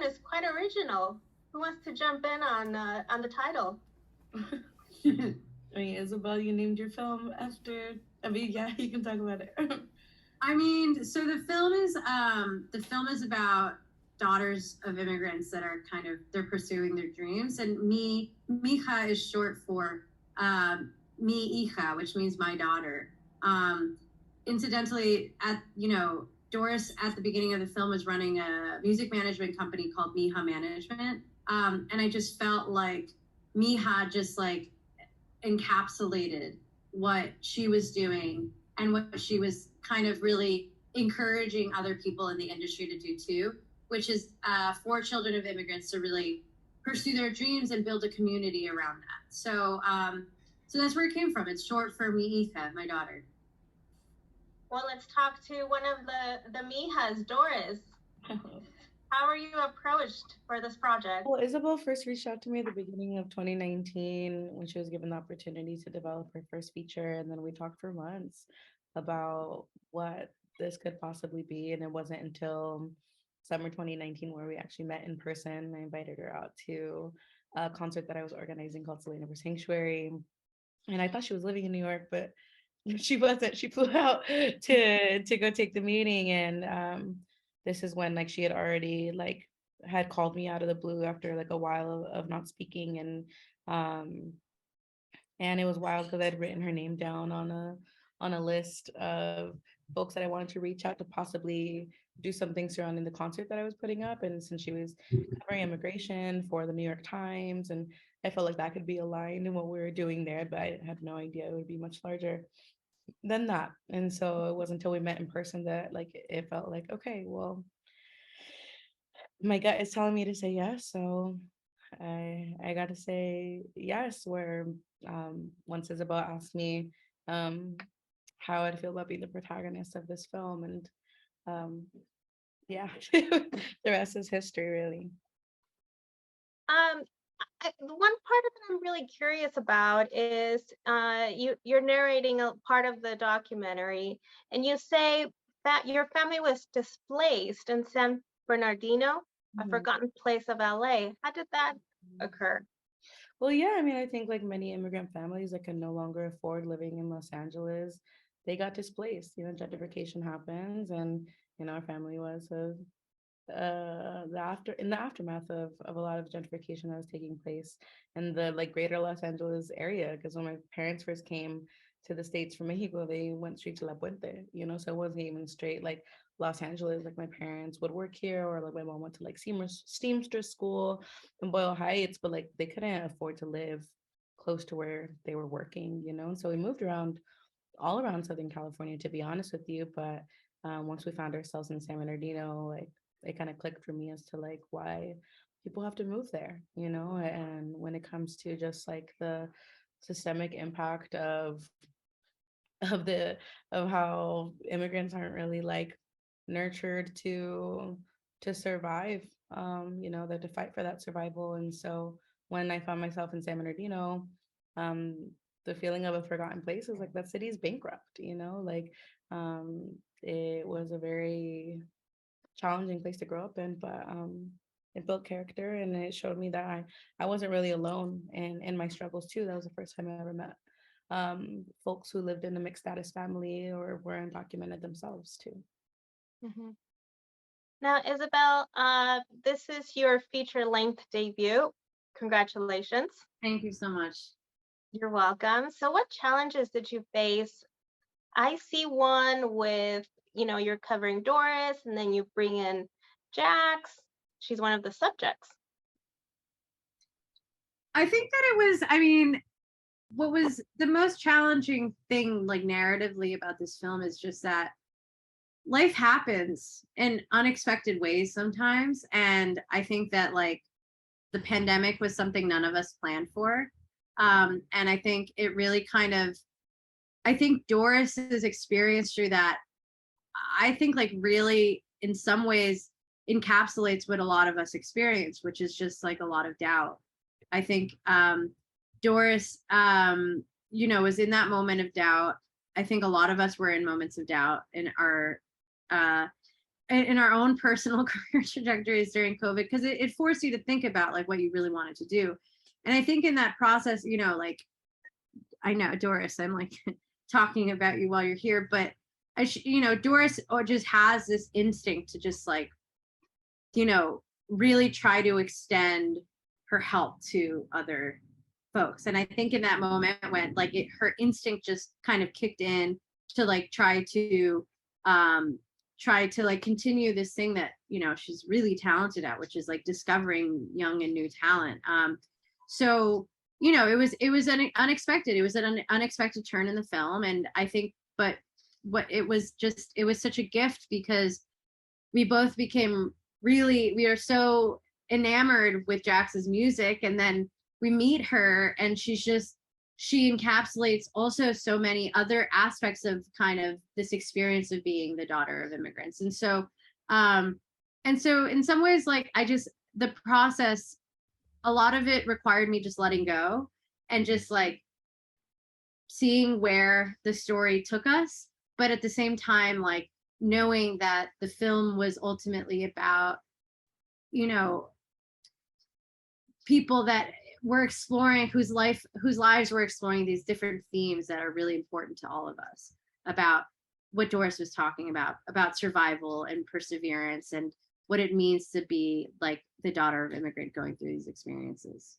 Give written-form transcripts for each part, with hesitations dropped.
one is quite original. Who wants to jump in on the title? I mean, Isabel, you named your film after. I mean, yeah, you can talk about it. I mean, so the film is about daughters of immigrants that are they're pursuing their dreams, and Mija is short for mi hija, which means my daughter. Incidentally, Doris at the beginning of the film was running a music management company called Mija Management, and I just felt like Mija just like encapsulated what she was doing and what she was kind of really encouraging other people in the industry to do too, which is for children of immigrants to really pursue their dreams and build a community around that. So that's where it came from. It's short for mi hija, my daughter. Well, let's talk to one of the Mijas, Doris. How were you approached for this project? Well, Isabel first reached out to me at the beginning of 2019 when she was given the opportunity to develop her first feature. And then we talked for months about what this could possibly be. And it wasn't until summer 2019 where we actually met in person. I invited her out to a concert that I was organizing called Selena for Sanctuary. And I thought she was living in New York, but she wasn't. She flew out to go take the meeting. And this is when like she had already like had called me out of the blue after like a while of not speaking. And it was wild because I'd written her name down on a list of folks that I wanted to reach out to possibly do something surrounding the concert that I was putting up. And since she was covering immigration for the New York Times, and I felt like that could be aligned in what we were doing there, but I had no idea it would be much larger than that. And so it wasn't until we met in person that like it felt like, okay, well, my gut is telling me to say yes. So I got to say yes, where once Isabel asked me how I'd feel about being the protagonist of this film. And yeah, the rest is history, really. The one part of it I'm really curious about is you're narrating a part of the documentary, and you say that your family was displaced in San Bernardino, a forgotten place of LA. How did that occur? Well, yeah, I mean, I think like many immigrant families that can no longer afford living in Los Angeles, they got displaced. You know, gentrification happens, and our family was in the aftermath of a lot of gentrification that was taking place in the like greater Los Angeles area. Because when my parents first came to the States from Mexico, they went straight to La Puente, so it wasn't even straight like Los Angeles. Like my parents would work here, or like my mom went to like Steamster school in Boyle Heights, but like they couldn't afford to live close to where they were working, and so we moved around all around Southern California, to be honest with you. But once we found ourselves in San Bernardino, like it kind of clicked for me as to like why people have to move there, and when it comes to just like the systemic impact of how immigrants aren't really like nurtured to survive, that to fight for that survival. And so when I found myself in San Bernardino, the feeling of a forgotten place is like that city is bankrupt, like it was a very challenging place to grow up in, but it built character, and it showed me that I wasn't really alone in my struggles too. That was the first time I ever met folks who lived in a mixed status family or were undocumented themselves too. Mm-hmm. Now, Isabel, this is your feature-length debut. Congratulations. Thank you so much. You're welcome. So what challenges did you face? I see one with, you're covering Doris, and then you bring in Jax. She's one of the subjects. I think that what was the most challenging thing, like narratively, about this film is just that life happens in unexpected ways sometimes. And I think that like the pandemic was something none of us planned for. And I think it really I think Doris's experience through that, I think like really in some ways encapsulates what a lot of us experience, which is just like a lot of doubt. I think Doris, was in that moment of doubt. I think a lot of us were in moments of doubt in our in our own personal career trajectories during COVID, because it forced you to think about like what you really wanted to do. And I think in that process, you know, like, I know, Doris, I'm like talking about you while you're here, but you know, Doris just has this instinct to just like, you know, really try to extend her help to other folks. And I think in that moment when like her instinct just kind of kicked in to like try to like continue this thing that, you know, she's really talented at, which is like discovering young and new talent. So, you know, it was an unexpected. It was an unexpected turn in the film. And I think, but it was such a gift because we both became we are so enamored with Jax's music. And then we meet her and she encapsulates also so many other aspects of kind of this experience of being the daughter of immigrants. And so in some ways, like the process, a lot of it required me just letting go and just like seeing where the story took us. But at the same time, like knowing that the film was ultimately about, you know, people that were exploring, whose lives were exploring these different themes that are really important to all of us, about what Doris was talking about survival and perseverance and what it means to be like the daughter of immigrant going through these experiences.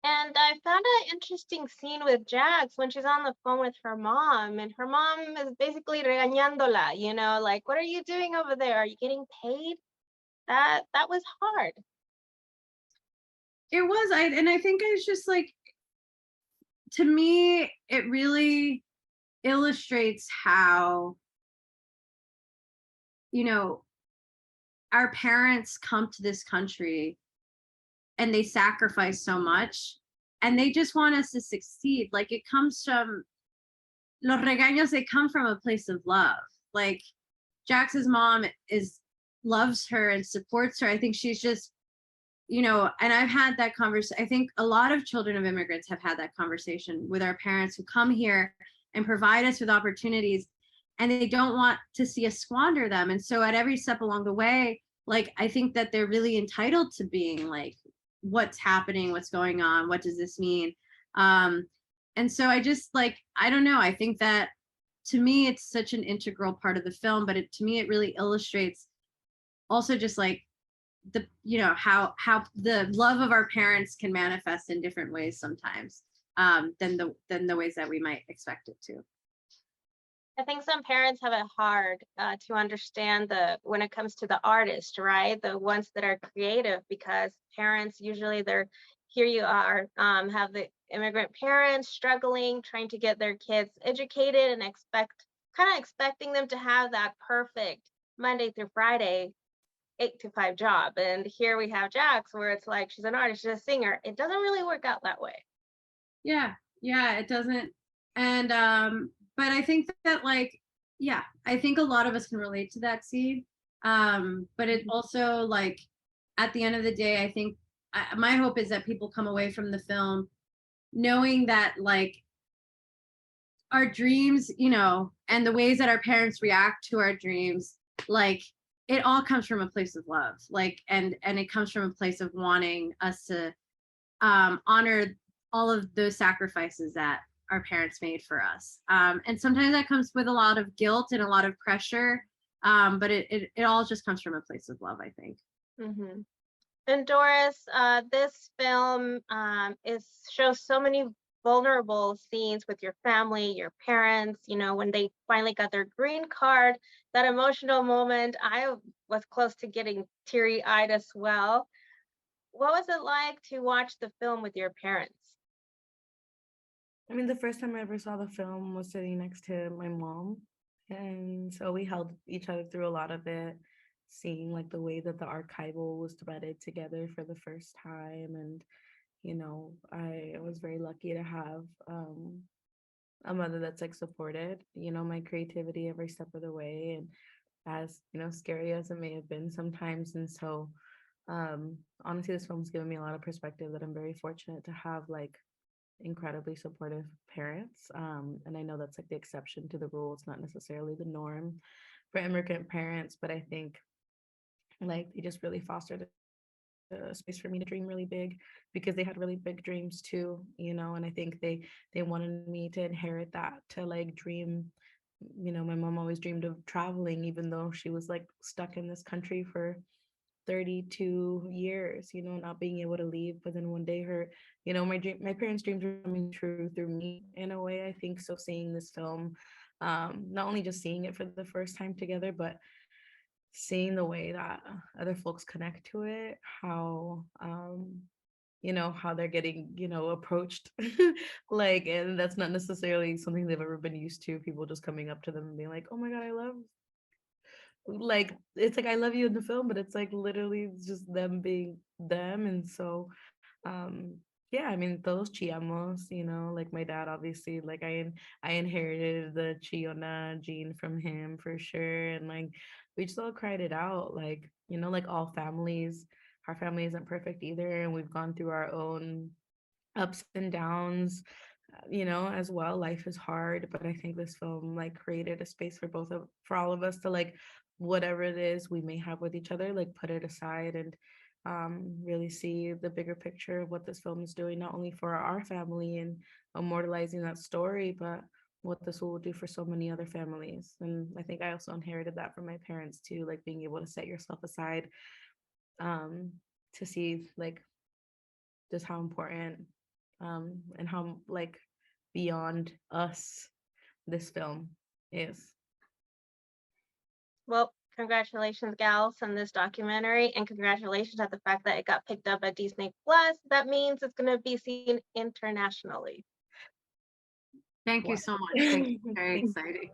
And I found an interesting scene with Jax when she's on the phone with her mom, and her mom is basically regañándola, you know, like, what are you doing over there? Are you getting paid? That was hard. It was, I think it's just like, to me, it really illustrates how, you know, our parents come to this country and they sacrifice so much and they just want us to succeed. Like it comes from, los regaños, they come from a place of love. Like Jax's mom loves her and supports her. I think she's just, you know, and I've had that conversation. I think a lot of children of immigrants have had that conversation with our parents who come here and provide us with opportunities and they don't want to see us squander them. And so at every step along the way, like, I think that they're really entitled to being like, what's happening, what's going on, what does this mean? And so I just like, I don't know, I think that to me, it's such an integral part of the film, but to me, it really illustrates also just like the, you know, how the love of our parents can manifest in different ways sometimes than the ways that we might expect it to. I think some parents have it hard to understand when it comes to the artist, right? The ones that are creative, because parents usually here you are, have the immigrant parents struggling, trying to get their kids educated and expecting them to have that perfect Monday through Friday 8 to 5 job. And here we have Jax, where it's like she's an artist, she's a singer. It doesn't really work out that way. Yeah, it doesn't. And but I think that like, yeah, I think a lot of us can relate to that scene. But it also like, at the end of the day, I think my hope is that people come away from the film knowing that like our dreams, you know, and the ways that our parents react to our dreams, like it all comes from a place of love, like, and it comes from a place of wanting us to honor all of those sacrifices that our parents made for us. And sometimes that comes with a lot of guilt and a lot of pressure, but it all just comes from a place of love, I think. Mm-hmm. And Doris, this film shows so many vulnerable scenes with your family, your parents, you know, when they finally got their green card, that emotional moment. I was close to getting teary-eyed as well. What was it like to watch the film with your parents? I mean, the first time I ever saw the film was sitting next to my mom. And so we held each other through a lot of it, seeing like the way that the archival was threaded together for the first time. And, you know, I was very lucky to have a mother that's like supported, you know, my creativity every step of the way. And as, you know, scary as it may have been sometimes. And so honestly, this film's given me a lot of perspective that I'm very fortunate to have like incredibly supportive parents. And I know that's like the exception to the rule. It's not necessarily the norm. for immigrant parents, but I think like they just really fostered a space for me to dream really big because they had really big dreams too, you know. And I think they wanted me to inherit that, to like dream. You know, my mom always dreamed of traveling, even though she was like stuck in this country for 32 years, you know, not being able to leave. But then one day her, you know, my parents' dreams were coming true through me in a way, I think. So seeing this film, not only just seeing it for the first time together, but seeing the way that other folks connect to it, how you know, how they're getting, you know, approached like, and that's not necessarily something they've ever been used to, people just coming up to them and being like, oh my god, I love, like, it's like I love you in the film, but it's like literally just them being them. And so um yeah, I mean, those chiamos, you know, like my dad, obviously, like I inherited the chiona gene from him for sure. And like we just all cried it out, like, you know, like all families, our family isn't perfect either, and we've gone through our own ups and downs, you know, as well. Life is hard, but I think this film like created a space for for all of us to like, whatever it is we may have with each other, like put it aside and really see the bigger picture of what this film is doing, not only for our family and immortalizing that story, but what this will do for so many other families. And I think I also inherited that from my parents too, like being able to set yourself aside um, to see like just how important and how like beyond us this film is. Well, congratulations, gals, on this documentary, and congratulations at the fact that it got picked up at Disney Plus. That means it's going to be seen internationally. Thank you so much. Thank you. Very exciting.